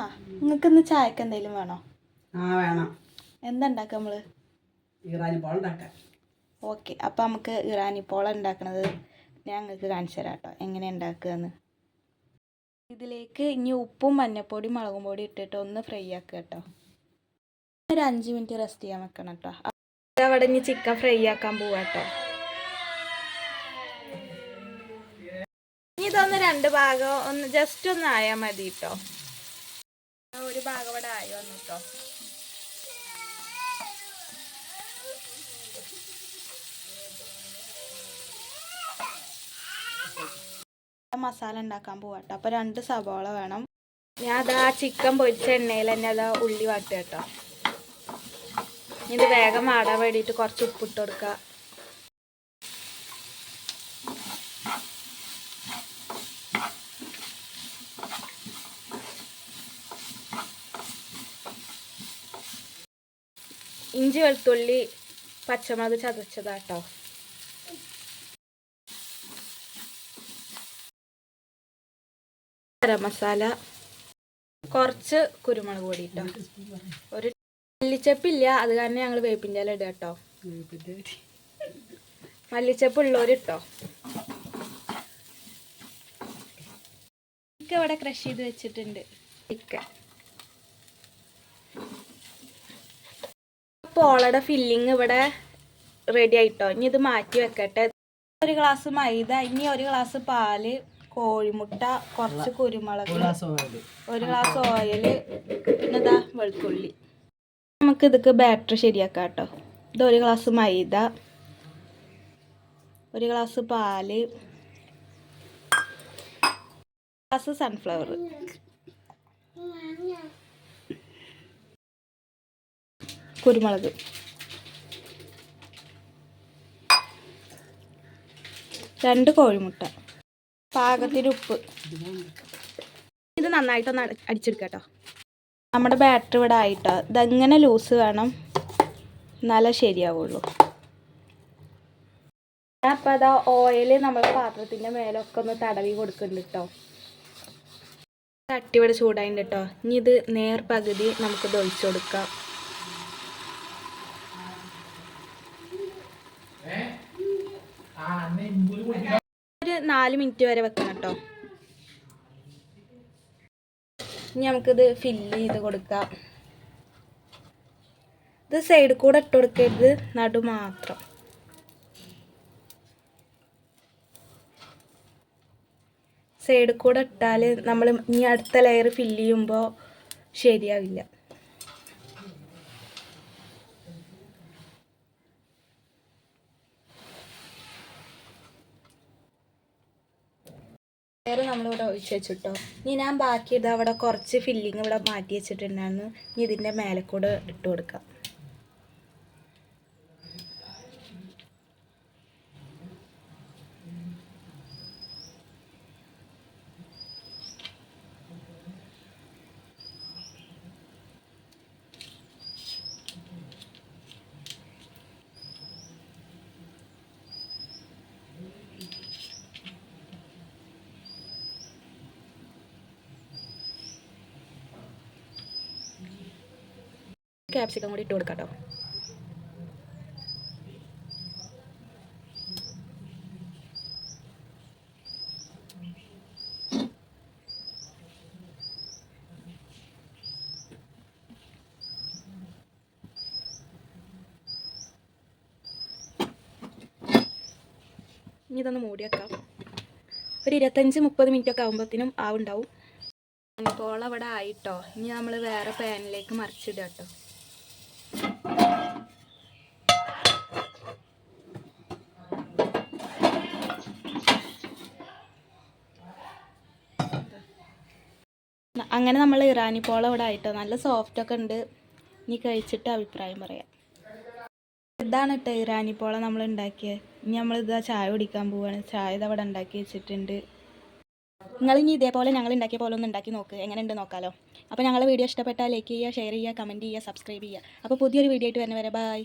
ആ നിങ്ങൾക്കിന്ന് ചായക്ക് എന്തെങ്കിലും വേണോ? വേണം. എന്താ ഉണ്ടാക്കുക നമ്മൾ? ഇറാനിപ്പോള ഉണ്ടാക്കാം. ഓക്കെ, അപ്പോൾ നമുക്ക് ഇറാനിപ്പോള ഉണ്ടാക്കുന്നത് ഞാൻ നിങ്ങൾക്ക് കാണിച്ചു തരാം കേട്ടോ, എങ്ങനെ ഉണ്ടാക്കുകയെന്ന്. ഇതിലേക്ക് ഇനി ഉപ്പും മഞ്ഞൾപ്പൊടിയും മുളകും പൊടി ഇട്ടിട്ട് ഒന്ന് ഫ്രൈ ആക്കുക കേട്ടോ. ഒരു 5 മിനിറ്റ് റെസ്റ്റ് ചെയ്യാൻ വെക്കണം കേട്ടോ. അവിടെ ഇനി ചിക്കൻ ഫ്രൈ ആക്കാൻ പോവാം കേട്ടോ. ഇനി ഇതൊന്ന് 2 ഭാഗം ഒന്ന് ജസ്റ്റ് ഒന്ന് ആയാൽ മതി കേട്ടോ. ഒരു ഭാഗം ഇവിടെ ആയി വന്നു കേട്ടോ. മസാല ഉണ്ടാക്കാൻ പോവാട്ടോ. അപ്പോൾ 2 സവാള വേണം. ഞാൻ അതാ ചിക്കൻ പൊരിച്ച എണ്ണയിൽ തന്നെ അതാ ഉള്ളി വാട്ടുക കേട്ടോ. ഇത് വേഗം വാടാൻ വേണ്ടിയിട്ട് കുറച്ച് ഉപ്പിട്ട് കൊടുക്കുക. ഇഞ്ചി വെളുത്തുള്ളി പച്ചമുളക് ചതച്ചതാട്ടോ. ഗരം മസാല, കുറച്ച് കുരുമുളക് പൊടി കേട്ടോ. ഒരു മല്ലിച്ചപ്പില്ല, അത് കാരണം ഞങ്ങൾ വേപ്പിൻ്റെ ഇല ഇടുക കേട്ടോ. മല്ലിച്ചപ്പ് ഉള്ളവരിട്ടോ. ചിക്കൻ ഇവിടെ ക്രഷ് ചെയ്ത് വെച്ചിട്ടുണ്ട്. ചിക്കൻ പോളയുടെ ഫില്ലിങ് ഇവിടെ റെഡി ആയിട്ടോ. ഇനി ഇത് മാറ്റി വെക്കട്ടെ. 1 ഗ്ലാസ് മൈദ, ഇനി 1 ഗ്ലാസ് പാല്, കോഴിമുട്ട, കുറച്ച് കുരുമുളക്, 1 ഗ്ലാസ് ഓയിൽ, പിന്നെ ഇതാ വെളുത്തുള്ളി. നമുക്ക് ഇതൊക്കെ ബാറ്റർ ശരിയാക്കാം കേട്ടോ. ഇത് 1 ഗ്ലാസ് മൈദ, 1 ഗ്ലാസ് പാല്, ഗ്ലാസ് സൺഫ്ലവർ, കുരുമുളക്, രണ്ട് കോഴിമുട്ട, പാകത്തിന് ഉപ്പ്. ഇത് നന്നായിട്ടൊന്ന് അടിച്ചെടുക്കാം കേട്ടോ. നമ്മുടെ ബാറ്റർ ഇവിടെ ആയിട്ടോ. ഇതെങ്ങനെ ലൂസ് വേണം, എന്നാലേ ശരിയാവുള്ളൂ. അപ്പോൾ അതാ ഓയിൽ നമ്മൾ പാത്രത്തിൻ്റെ മേലൊക്കെ ഒന്ന് തടവി കൊടുക്കുന്നുണ്ട് കേട്ടോ. ചട്ടി ഇവിടെ ചൂടായിട്ടുണ്ട് കേട്ടോ. ഇനി ഇത് നേർ പകുതി നമുക്കിത് ഒഴിച്ചു കൊടുക്കാം. ഒരു 4 മിനിറ്റ് വരെ വെക്കണം കേട്ടോ. ഇനി നമുക്കിത് ഫില്ല് ചെയ്ത് കൊടുക്കാം. ഇത് സൈഡിൽ കൂടെ ഇട്ട് കൊടുക്കരുത്, നടു മാത്രം. സൈഡിൽ കൂടെ ഇട്ടാൽ നമ്മൾ ഇനി അടുത്ത ലെയർ ഫില്ല് ചെയ്യുമ്പോൾ ശരിയാവില്ല. നമ്മളിവിടെ ഒഴിച്ച് വെച്ചിട്ടോ. ഇനി ഞാൻ ബാക്കി ഇതാ അവിടെ കുറച്ച് ഫില്ലിങ് ഇവിടെ മാറ്റി വെച്ചിട്ടുണ്ടായിരുന്നു. ഇനി ഇതിൻ്റെ മേലെ കൂടെ ഇട്ട് കൊടുക്കാം. ക്യാപ്സിക്കം കൂടി ഇട്ട് കൊടുക്കാം കേട്ടോ. ഇനി ഇതൊന്ന് മൂടി വെക്കാം. ഒരു 25-30 മിനിറ്റ് ഒക്കെ ആകുമ്പോഴത്തേനും ആവുണ്ടാവും. ഇപ്പോൾ അവിടെ ആയിട്ടോ. ഇനി നമ്മൾ വേറെ പാനിലേക്ക് മറിച്ചിടുക കേട്ടോ. അങ്ങനെ നമ്മൾ ഇറാനിപ്പോള ഇവിടെ ആയിട്ടോ. നല്ല സോഫ്റ്റൊക്കെ ഉണ്ട്. ഇനി കഴിച്ചിട്ട് അഭിപ്രായം പറയാം. ഇതാണ് കേട്ടോ ഇറാനിപ്പോള നമ്മൾ ഉണ്ടാക്കിയത്. ഇനി നമ്മളിതാ ചായ കുടിക്കാൻ പോവുകയാണ്. ചായ ഇത് അവിടെ ഉണ്ടാക്കി വെച്ചിട്ടുണ്ട്. നിങ്ങളിനി ഇതേപോലെ ഞങ്ങൾ ഉണ്ടാക്കിയ പോലെ ഒന്ന് ഉണ്ടാക്കി നോക്ക്, എങ്ങനെ ഉണ്ട് നോക്കാമല്ലോ. അപ്പോൾ ഞങ്ങളുടെ വീഡിയോ ഇഷ്ടപ്പെട്ടാൽ ലൈക്ക് ചെയ്യുക, ഷെയർ ചെയ്യുക, കമൻറ്റ് ചെയ്യുക, സബ്സ്ക്രൈബ് ചെയ്യുക. അപ്പോൾ പുതിയൊരു വീഡിയോ ആയിട്ട് വരുന്നവരെ ബൈ.